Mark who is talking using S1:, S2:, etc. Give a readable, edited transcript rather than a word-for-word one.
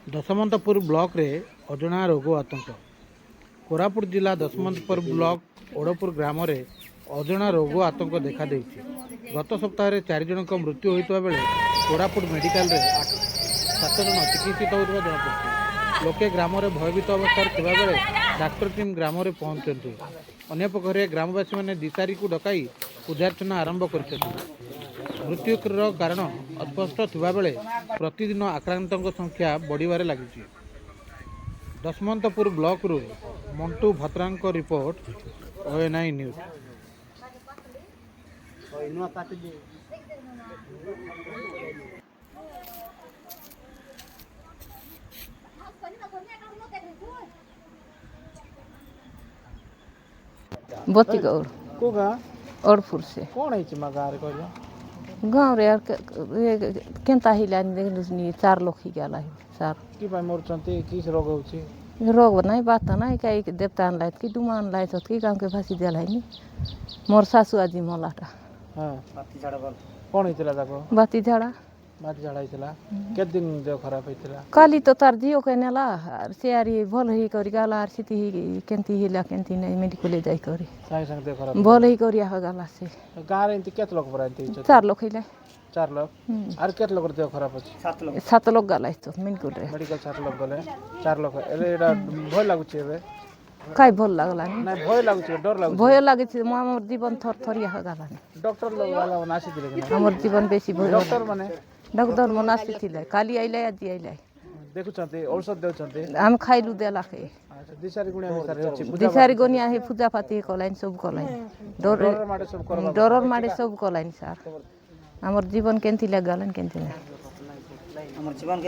S1: Dasmantpur block रे अजଣା रोग आतंक। कोरापुट जिला दशमंतपुर ब्लॉक ओडपुर ग्राम रे अजଣା रोग आतंक देखा देइछि। गत सप्ताह रे 4 जन मृत्यु होइतबा बेले कोरापुट मेडिकल रे 7 जन चिकित्सित होइतबा जଣା पड़छि। लोके ग्राम रे भयभीत अवस्था थिबा बेले डाक्टर टीम ग्राम रे पहुंचନ୍ତି। अन्य पखरे ग्रामवासी माने दिसारी को डकाई पूजार्चना आरंभ करछथि। मृत्युर कारण अस्पष्ट थिबा बेले प्रतिदिन आक्रांतों संख्या बढ़िबारे लागिछि। दशमंतपुर ब्लॉक रु मंटू भत्रांक रिपोर्ट ONI न्यूज।
S2: बत्ती गौर
S1: को गाँ
S2: ओडपुर से
S1: कौन है मा गाँव रे कहलियो
S2: गाँव रे यार केनता हिलानी देखलुनी 4 लोग ही गला सार
S1: कि भाई मोरचंती किस रोग होछि
S2: रोग नहीं बात नहीं कई देवता लायत कि दुमान लायत कि गाँव के फांसी दिला है मोर सासू आजी मलाटा।
S1: हां बाती झाड़ा बोल कौन हितला ताको
S2: बाती झाड़ा
S1: हितला के दिन देह खराब हितला
S2: काली तो तार जियो के नेला से यारी भल ही करी गाला आर सिटी ही केंती हिला केंती नहीं मेडिकल ले जाई करी
S1: संग संग देह खराब
S2: भल ही करिया हो गाला से
S1: गाँव रे इंति केत लोग परांती
S2: 4 लोग हिला
S1: 4 लोग आर केत लोग देह खराब अछि
S2: 7 लोग गाला तो मेडिकल रे
S1: मेडिकल 7 लोग गले 4 लोग एले एडा भय लागुछि एबे
S2: काई भल लागला
S1: नहीं भय लागुछि डर लागुछि
S2: भय लागे मोर जीवन थर थरिया हो गाला
S1: डॉक्टर लोग वाला नासी दिले कि
S2: हमर जीवन बेसी भय
S1: डॉक्टर माने
S2: डॉक्टर मनासी थिले काली आइले आज आइले
S1: देखुछंती औषध देउछंती
S2: हम खाइलु देला के
S1: अच्छा दिसारी गुणिया हिसाब रे अछि
S2: दिसारी गोनिया हे पूजा पाती कलाइन सब कलाइन
S1: डर माटे सब करबा
S2: डरर मारे सब कलाइन सर हमर जीवन केंती लागलन केंती हमर जीवन